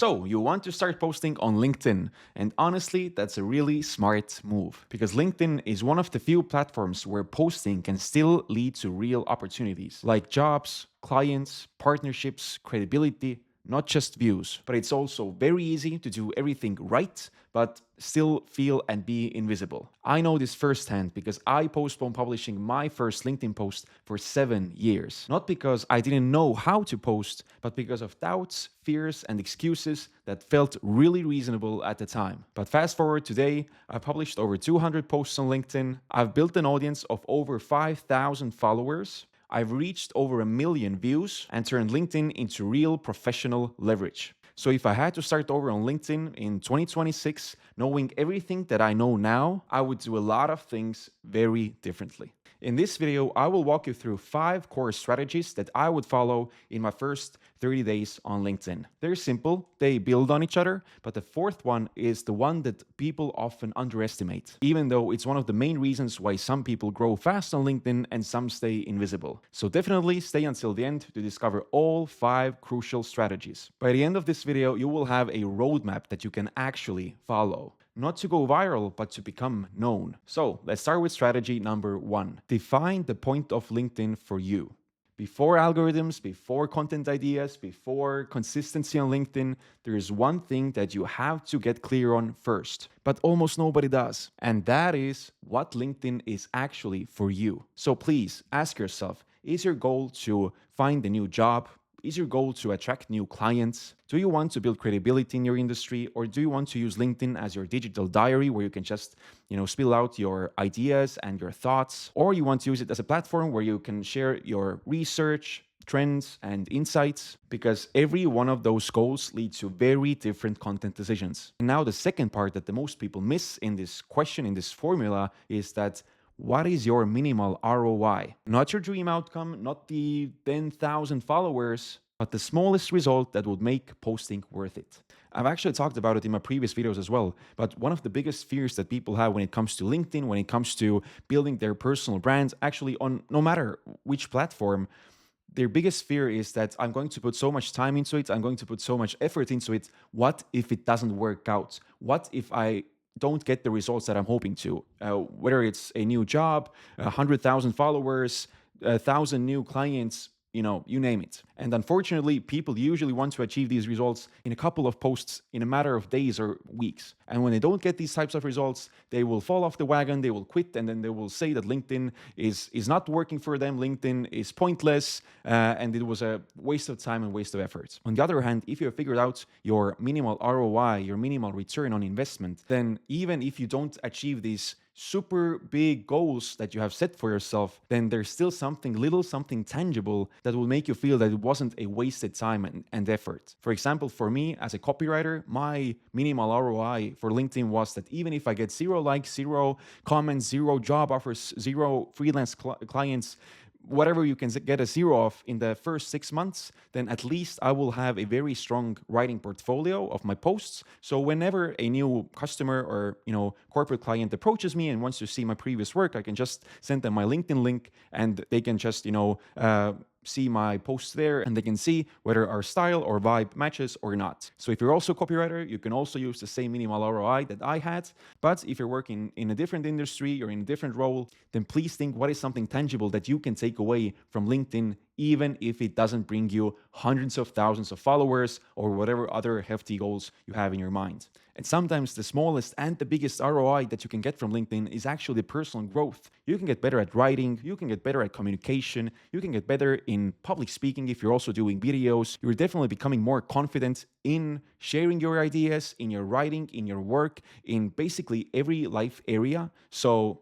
So, you want to start posting on LinkedIn, and honestly, that's a really smart move because LinkedIn is one of the few platforms where posting can still lead to real opportunities like jobs, clients, partnerships, credibility, not just views. But it's also very easy to do everything right, but still feel and be invisible. I know this firsthand because I postponed publishing my first LinkedIn post for 7 years. Not because I didn't know how to post, but because of doubts, fears, and excuses that felt really reasonable at the time. But fast forward today, I published over 200 posts on LinkedIn. I've built an audience of over 5,000 followers. I've reached over 1 million views and turned LinkedIn into real professional leverage. So if I had to start over on LinkedIn in 2026, knowing everything that I know now, I would do a lot of things very differently. In this video, I will walk you through 5 core strategies that I would follow in my first 30 days on LinkedIn. They're simple, they build on each other, but the fourth one is the one that people often underestimate, even though it's one of the main reasons why some people grow fast on LinkedIn and some stay invisible. So definitely stay until the end to discover all 5 crucial strategies. By the end of this video, you will have a roadmap that you can actually follow. Not to go viral, but to become known. So let's start with strategy number 1. Define the point of LinkedIn for you. Before algorithms, before content ideas, before consistency on LinkedIn, there is one thing that you have to get clear on first, but almost nobody does. And that is what LinkedIn is actually for you. So please ask yourself, is your goal to find a new job? Is your goal to attract new clients? Do you want to build credibility in your industry, or do you want to use LinkedIn as your digital diary where you can just, spill out your ideas and your thoughts? Or you want to use it as a platform where you can share your research, trends, and insights? Because every one of those goals leads to very different content decisions. And now the second part that the most people miss in this question, in this formula, is that what is your minimal ROI? Not your dream outcome, not the 10,000 followers, but the smallest result that would make posting worth it. I've actually talked about it in my previous videos as well, but one of the biggest fears that people have when it comes to LinkedIn, when it comes to building their personal brands, actually on no matter which platform, their biggest fear is that I'm going to put so much time into it, I'm going to put so much effort into it. What if it doesn't work out? What if I don't get the results that I'm hoping to? Whether it's a new job, 100,000 followers, 1,000 new clients, you name it. And unfortunately, people usually want to achieve these results in a couple of posts in a matter of days or weeks. And when they don't get these types of results, they will fall off the wagon, they will quit, and then they will say that LinkedIn is not working for them, LinkedIn is pointless, and it was a waste of time and waste of effort. On the other hand, if you have figured out your minimal ROI, your minimal return on investment, then even if you don't achieve these super big goals that you have set for yourself, then there's still something little, something tangible that will make you feel that it wasn't a wasted time and effort. For example, for me as a copywriter, my minimal ROI for LinkedIn was that even if I get 0 likes, 0 comments, 0 job offers, 0 freelance clients, whatever you can get a 0 of in the first 6 months, then at least I will have a very strong writing portfolio of my posts. So whenever a new customer or corporate client approaches me and wants to see my previous work, I can just send them my LinkedIn link and they can just see my posts there, and they can see whether our style or vibe matches or not. So if you're also a copywriter, you can also use the same minimal ROI that I had. But if you're working in a different industry or in a different role, then please think, what is something tangible that you can take away from LinkedIn, even if it doesn't bring you hundreds of thousands of followers or whatever other hefty goals you have in your mind. And sometimes the smallest and the biggest ROI that you can get from LinkedIn is actually personal growth. You can get better at writing, you can get better at communication, you can get better in public speaking if you're also doing videos. You're definitely becoming more confident in sharing your ideas, in your writing, in your work, in basically every life area. So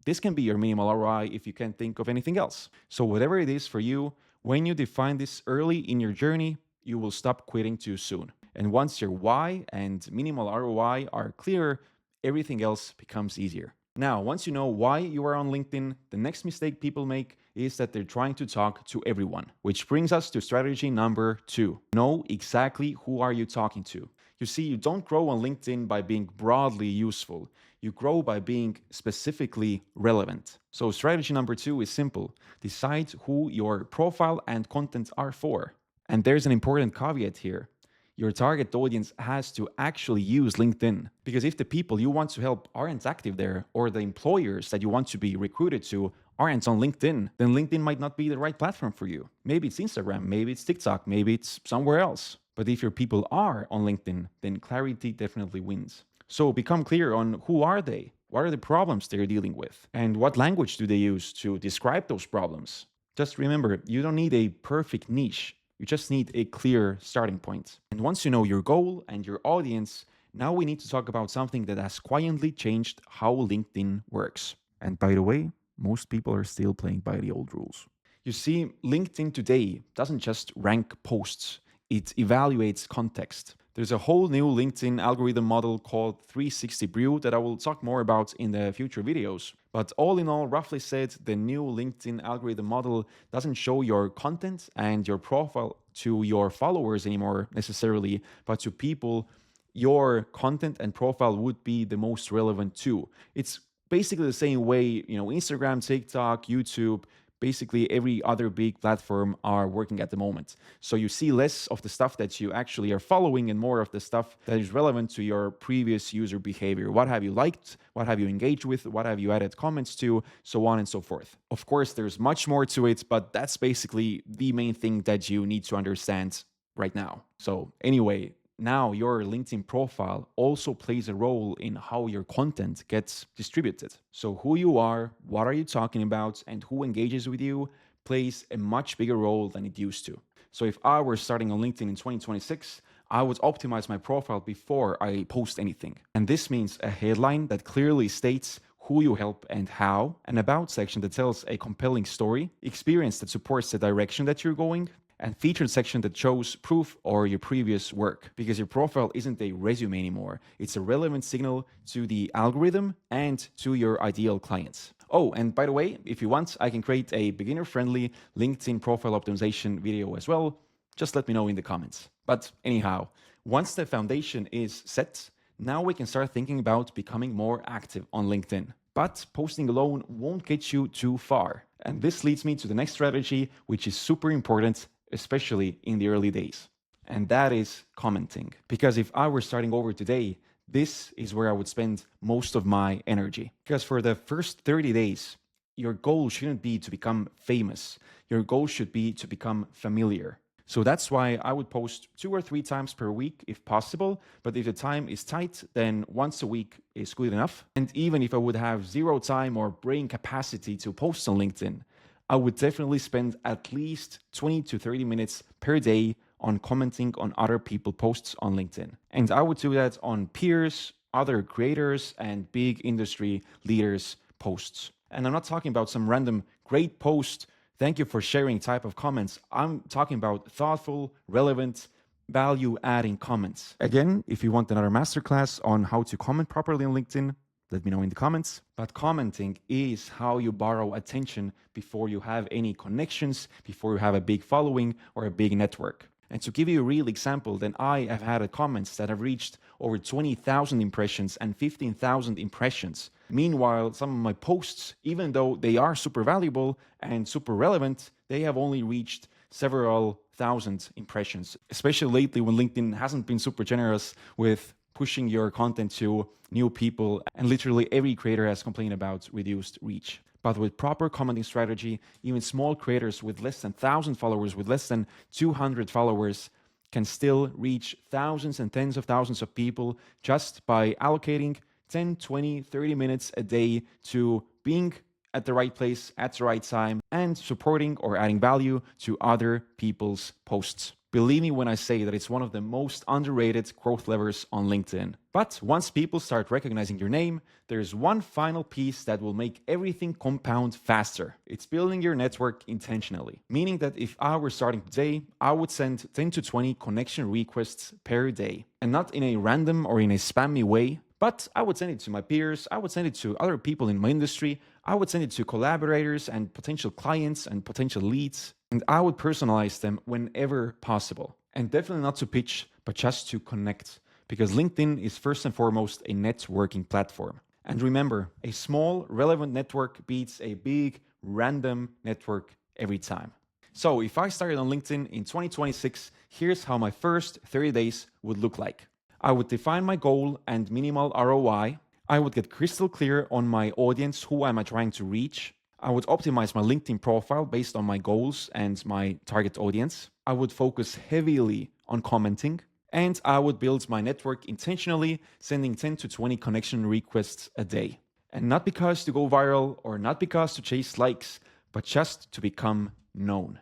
this can be your minimal ROI if you can't think of anything else. So whatever it is for you, when you define this early in your journey, you will stop quitting too soon. And once your why and minimal ROI are clear, everything else becomes easier. Now, once you know why you are on LinkedIn, the next mistake people make is that they're trying to talk to everyone, which brings us to strategy number 2. Know exactly who are you talking to. You see, you don't grow on LinkedIn by being broadly useful. You grow by being specifically relevant. So strategy number 2 is simple. Decide who your profile and content are for. And there's an important caveat here. Your target audience has to actually use LinkedIn. Because if the people you want to help aren't active there, or the employers that you want to be recruited to aren't on LinkedIn, then LinkedIn might not be the right platform for you. Maybe it's Instagram, maybe it's TikTok, maybe it's somewhere else. But if your people are on LinkedIn, then clarity definitely wins. So become clear on who are they? What are the problems they're dealing with? And what language do they use to describe those problems? Just remember, you don't need a perfect niche. You just need a clear starting point. And once you know your goal and your audience, now we need to talk about something that has quietly changed how LinkedIn works. And by the way, most people are still playing by the old rules. You see, LinkedIn today doesn't just rank posts, it evaluates context. There's a whole new LinkedIn algorithm model called 360 Brew that I will talk more about in the future videos. But all in all, roughly said, the new LinkedIn algorithm model doesn't show your content and your profile to your followers anymore necessarily, but to people your content and profile would be the most relevant to. It's basically the same way, Instagram, TikTok, YouTube, basically every other big platform are working at the moment. So you see less of the stuff that you actually are following and more of the stuff that is relevant to your previous user behavior. What have you liked? What have you engaged with? What have you added comments to? So on and so forth. Of course, there's much more to it, but that's basically the main thing that you need to understand right now. So anyway, now your LinkedIn profile also plays a role in how your content gets distributed. So who you are, what are you talking about, and who engages with you plays a much bigger role than it used to. So if I were starting on LinkedIn in 2026, I would optimize my profile before I post anything. And this means a headline that clearly states who you help and how, an about section that tells a compelling story, experience that supports the direction that you're going, and featured section that shows proof or your previous work, because your profile isn't a resume anymore. It's a relevant signal to the algorithm and to your ideal clients. Oh, and by the way, if you want, I can create a beginner-friendly LinkedIn profile optimization video as well. Just let me know in the comments. But anyhow, once the foundation is set, now we can start thinking about becoming more active on LinkedIn. But posting alone won't get you too far. And this leads me to the next strategy, which is super important, especially in the early days. And that is commenting. Because if I were starting over today, this is where I would spend most of my energy. Because for the first 30 days, your goal shouldn't be to become famous. Your goal should be to become familiar. So that's why I would post 2 or 3 times per week if possible. But if the time is tight, then once a week is good enough. And even if I would have zero time or brain capacity to post on LinkedIn, I would definitely spend at least 20 to 30 minutes per day on commenting on other people's posts on LinkedIn. And I would do that on peers, other creators, and big industry leaders' posts. And I'm not talking about some random great post, thank you for sharing type of comments. I'm talking about thoughtful, relevant, value-adding comments. Again, if you want another masterclass on how to comment properly on LinkedIn, let me know in the comments. But commenting is how you borrow attention before you have any connections, before you have a big following or a big network. And to give you a real example, then I have had comments that have reached over 20,000 impressions and 15,000 impressions. Meanwhile, some of my posts, even though they are super valuable and super relevant, they have only reached several thousand impressions, especially lately when LinkedIn hasn't been super generous with pushing your content to new people, and literally every creator has complained about reduced reach. But with proper commenting strategy, even small creators with less than 1,000 followers, with less than 200 followers, can still reach thousands and tens of thousands of people just by allocating 10, 20, 30 minutes a day to being at the right place at the right time and supporting or adding value to other people's posts. Believe me when I say that it's one of the most underrated growth levers on LinkedIn. But once people start recognizing your name, there's one final piece that will make everything compound faster. It's building your network intentionally. Meaning that if I were starting today, I would send 10 to 20 connection requests per day. And not in a random or in a spammy way, but I would send it to my peers, I would send it to other people in my industry, I would send it to collaborators and potential clients and potential leads, and I would personalize them whenever possible. And definitely not to pitch, but just to connect, because LinkedIn is first and foremost a networking platform. And remember, a small, relevant network beats a big, random network every time. So if I started on LinkedIn in 2026, here's how my first 30 days would look like. I would define my goal and minimal ROI. I would get crystal clear on my audience, who am I trying to reach. I would optimize my LinkedIn profile based on my goals and my target audience. I would focus heavily on commenting. And I would build my network intentionally, sending 10 to 20 connection requests a day. And not because to go viral or not because to chase likes, but just to become known.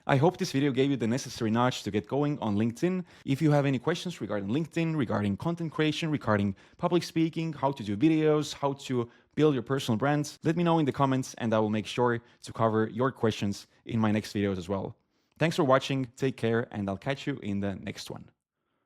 I hope this video gave you the necessary nudge to get going on LinkedIn. If you have any questions regarding LinkedIn, regarding content creation, regarding public speaking, how to do videos, how to build your personal brands, let me know in the comments and I will make sure to cover your questions in my next videos as well. Thanks for watching, take care, and I'll catch you in the next one.